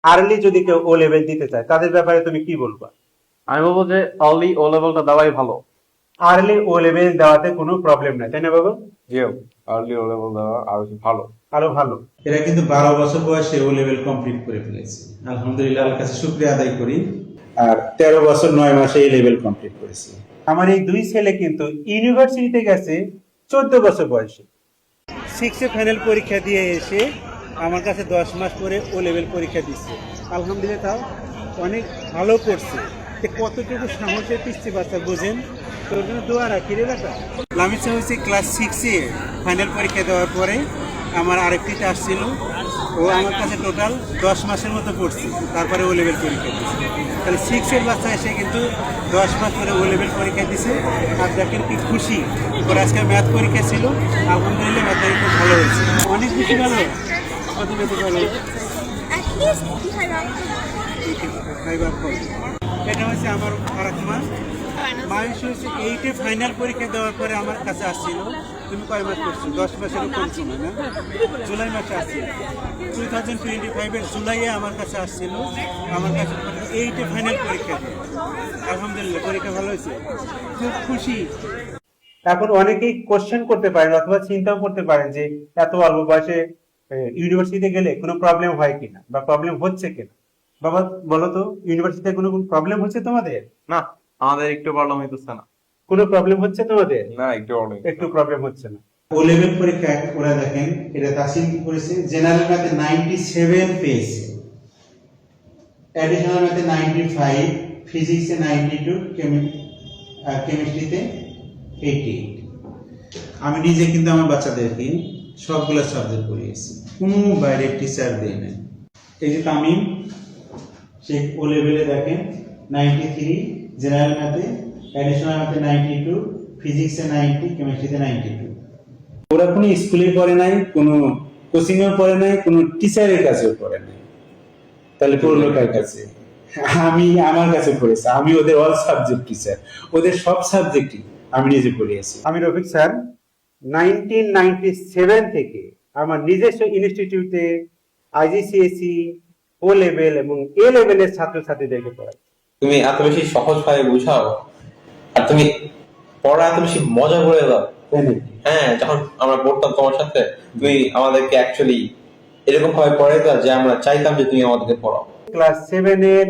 Early যদি কেউ ও level দিতে চায় তাদের ব্যাপারে তুমি কি বলবা? আমি বলবো যে আর্লি ও লেভেলটা দেওয়াই ভালো। আর্লি ও লেভেল দেওয়াতে কোনো প্রবলেম নাই, তাই না বাবা? জি, আর্লি ও লেভেল দেওয়া আরো ভালো। আরো ভালো। এরা কিন্তু 12 বছর বয়সে ও লেভেল কমপ্লিট করে ফেলেছে, আলহামদুলিল্লাহ, আল্লাহর কাছে শুকরিয়া আদায় করি। আর 13 বছর 9 মাসে এই লেভেল কমপ্লিট করেছে। আমার এই দুই ছেলে কিন্তু ইউনিভার্সিটিতে গেছে 14 বছর বয়সে। 6 ফাইনাল পরীক্ষা দিয়ে এসে আমার কাছে 10 মাস পরে ও লেভেল পরীক্ষা দিচ্ছে। আলহামদুলিল্লাহ তাও অনেক ভালো করছে। কতটুকু সাহসের পিচ্ছি বাচ্চা বোঝেন। তোর জন্য দোয়া রাখি রে বেটা। লামিসা হচ্ছে ক্লাস 6-এ ফাইনাল পরীক্ষা দেওয়ার পরে আমার আরেকটিতে আসছিল। ও আমার কাছে টোটাল 10 মাসের মতো পড়ছে, তারপরে ও লেভেল পরীক্ষা দিচ্ছে। তাহলে 6-এর বাচ্চা এসে কিন্তু 10 মাস পরে ও লেভেল পরীক্ষা দিছে। আর দেখেন কি খুশি। ওর আজকে ম্যাথ পরীক্ষা ছিল, আলহামদুলিল্লাহ ম্যাথ খুব ভালো হয়েছে, অনেক বেশি ভালো। কত বেশি ভালো? এটা হচ্ছে আমার ফারাক মাস। মাস হচ্ছে 8-এ ফাইনাল পরীক্ষা দেওয়ার পরে আমার কাছে আসছিল। তুমি কয় মাস করছো? 10 মাসের উপর সময় না? জুলাই মাসে আসছিল। 2025-এর জুলাইয়ে আমার কাছে আসছিল। আমার কাছে 8-এ ফাইনাল পরীক্ষা দিয়ে আলহামদুলিল্লাহ পরীক্ষা ভালো হয়েছে, খুব খুশি। এখন অনেকেই কোশ্চেন করতে পারেন অথবা চিন্তাও করতে পারেন যে এত অল্প বয়সে ইউনিভার্সিটিতে গেলে কোনো প্রবলেম হয় কিনা বা প্রবলেম হচ্ছে কিনা। বাবা বলো তো, ইউনিভার্সিটিতে কোনো প্রবলেম হচ্ছে তোমাদের? না, আমাদের একটু প্রবলেম হইতেছে না। কোনো প্রবলেম হচ্ছে তোমাদের? না, একটু অনেক একটু প্রবলেম হচ্ছে না। ও লেভেল পরীক্ষা ওরা দেখেন, এটা তাসিম কি করেছে, জেনারেল ম্যাথে 97 পেয়েছে, অ্যাডিশনাল ম্যাথে 95, ফিজিক্সে 92, কেমিস্ট্রিতে 88। আমি নিজে কিন্তু আমার বাচ্চাদেরকে সবগুলো সাবজেক্ট পড়িয়েছি, কোনো বাইরের টিচার দেয় নাই। এই যে তামিম, সে ও লেভেলে দেখেন 93, জেনারেল ম্যাথে, অ্যাডিশনাল ম্যাথে 92, ফিজিক্সে 90, কেমিস্ট্রিতে 92। ওরা কোনো স্কুলে পড়ে নাই, কোনো কোচিং এও পড়ে নাই, কোনো টিচারের কাছেও পড়ে নাই। তাহলে পড়লো কার কাছে? আমি আমার কাছে পড়েছি। আমি ওদের অল সাবজেক্ট টিচার, ওদের সব সাবজেক্টই আমি নিজে পড়িয়েছি। আমি রফিক স্যার 1997 থেকে আমার নিজস্ব ইনস্টিটিউটে আইজিসিএসি, ও লেভেল এবং এ লেভেলের ছাত্রছাত্রীদেরকে পড়াই। তুমি এত বেশি সহজ ভাবে বুঝাও, আর তুমি পড়া এত বেশি মজা করে দাও। তাই নাকি? হ্যাঁ, যখন আমরা পড়তাম তোমার সাথে, তুমি আমাদেরকে অ্যাকচুয়ালি এরকম ভাবে পড়াই দাও যে আমরা চাইতাম যে তুমি আমাদেরকে পড়াও। ক্লাস 7-এর,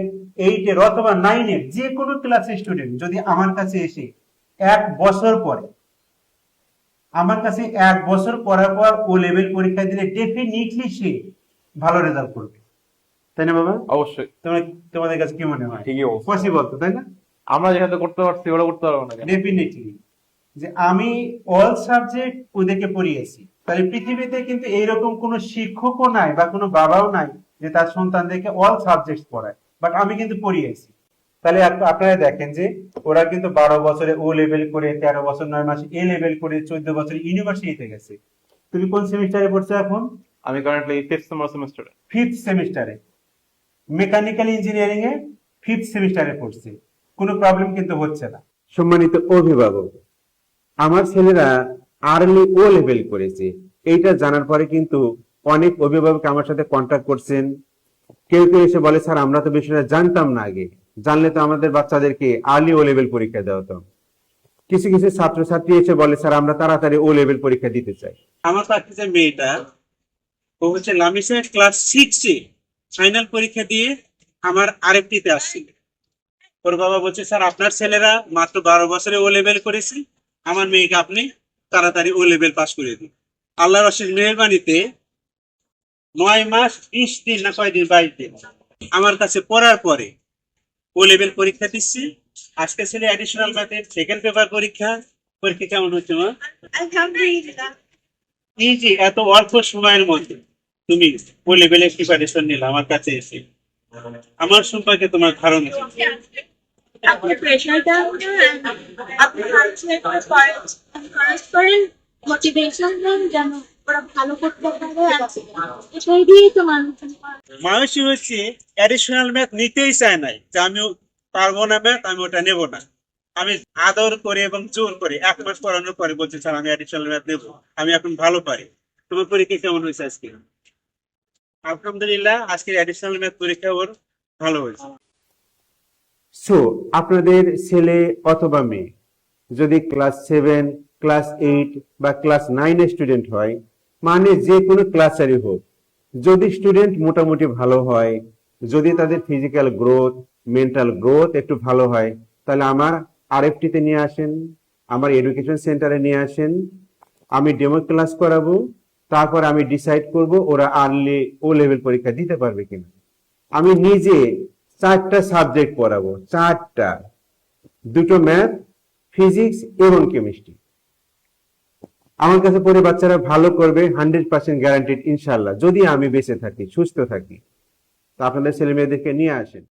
8-এর অথবা 9-এর যে কোনো ক্লাসের স্টুডেন্ট যদি আমার কাছে এসে 1 বছর পরে, আমার কাছে 1 বছর পড়ার পর ও লেভেল পরীক্ষা দিলে ডেফিনিটলি সে ভালো রেজাল্ট করবে, তাই না বাবা? অবশ্যই। তোমাদের কাছে কি মনে হয়? ঠিকই বলছো। পসিবল তো, তাই না? আমরা যেহেতু করতে পারছি, ওরা করতে পারবো না কেন? ডেফিনেটলি যে আমি অল সাবজেক্ট ওদেরকে পড়িয়েছি। তাহলে পৃথিবীতে কিন্তু এইরকম কোনো শিক্ষকও নাই বা কোনো বাবাও নাই যে তার সন্তানদেরকে অল সাবজেক্ট পড়ায়, বাট আমি কিন্তু পড়িয়েছি। তাহলে আপনারা দেখেন যে ওরা কিন্তু 12 বছরে ও লেভেল করে, 13 বছর 9 মাসে এ লেভেল করে, 14 বছরে ইউনিভার্সিটিতে গেছে। তুমি কোন সেমিস্টারে পড়ছো এখন? আমি কারেন্টলি 5th সেমিস্টারে। 5th সেমিস্টারে মেকানিক্যাল ইঞ্জিনিয়ারিং এ 5th সেমিস্টারে পড়ছে। কোনো প্রবলেম কিন্তু হচ্ছে না। সম্মানিত অভিভাবক, আমার ছেলেরা আর্লি ও লেভেল করেছে, এইটা জানার পরে কিন্তু অনেক অভিভাবক আমার সাথে কন্ট্যাক্ট করছেন। কেউ কেউ এসে বলে, স্যার আমরা তো বিষয়টা জানতাম না, আগে জানলে তো আমাদের বাচ্চাদেরকে আর্লি ও লেভেল পরীক্ষা দেওয়া হতো। কিছু কিছু ছাত্রছাত্রী এসে বলে, স্যার আমরা তাড়াতাড়ি ও লেভেল পরীক্ষা দিতে চাই। আমার পাশে যে মেয়েটা, ও হচ্ছে লামিসা ক্লাস 6-এ ফাইনাল পরীক্ষা দিয়ে আমার আরেকটিতে আসছিল। ওর বাবা বলছে, স্যার আপনার ছেলেরা মাত্র 12 বছরে ও লেভেল করেছে, আমার মেয়েকে আপনি তাড়াতাড়ি ও লেভেল পাস করে দিন। আল্লাহর অশেষ মেহেরবানিতে 9 মাস 20 দিন না কয়দিন, 22 দিন আমার কাছে পড়ার পরে ও লেভেল পরীক্ষা দিচ্ছি। আজকে ছেলে অ্যাডিশনাল ম্যাথের সেকেন্ড পেপার পরীক্ষা। পরীক্ষা কেমন হচ্ছে মা? আলহামদুলিল্লাহ। এই যে এত অল্প সময়ের মধ্যে তুমি ও লেভেলের প্রিপারেশন নিলে আমার কাছে এসে, আমার সম্পর্কে তোমার ধারণা কি? আপনি প্রেশারটা আপনি করেন, মোটিভেশন দেন যেন ওরা ভালো করতে পারে, সেই দিয়েই তো মানুষ। মানুষই হচ্ছে অ্যাডিশনাল ম্যাথ নিতেই চায় নাই, যে আমি পারবো না ম্যাথ, আমি ওটা নেব না। আমি আদর করে এবং জোর করে 1 মাস পড়ানোর পরে বলছি, স্যার আমি অ্যাডিশনাল ম্যাথ নেবো, আমি এখন ভালো পারি। তোমার পরীক্ষা কেমন হয়েছে আজকে? আলহামদুলিল্লাহ আজকের অ্যাডিশনাল ম্যাথ পরীক্ষা ওর ভালো হয়েছে। সো আপনাদের ছেলে অথবা মেয়ে যদি ক্লাস 7, ক্লাস 8 বা ক্লাস 9 এর স্টুডেন্ট হয়, মানে যে কোনো ক্লাসেরই হোক, যদি স্টুডেন্ট মোটামুটি ভালো হয়, যদি তাদের ফিজিক্যাল গ্রোথ, মেন্টাল গ্রোথ একটু ভালো হয়, তাহলে আমার আরএফটিতে নিয়ে আসেন, আমার এডুকেশন সেন্টারে নিয়ে আসেন, আমি ডেমো ক্লাস করাবো, তারপর আমি ডিসাইড করব ওরা আর্লি ও লেভেল পরীক্ষা দিতে পারবে কিনা। আমি নিজে 4টা সাবজেক্ট পড়াবো, 4টা, 2টো ম্যাথ, ফিজিক্স এবং কেমিস্ট্রি। আমার কাছে পড়ে বাচ্চারা ভালো করবে 100% গ্যারান্টেড ইনশাল্লাহ, যদি আমি বেঁচে থাকি, সুস্থ থাকি। তা আপনাদের ছেলে মেয়েদেরকে নিয়ে আসেন।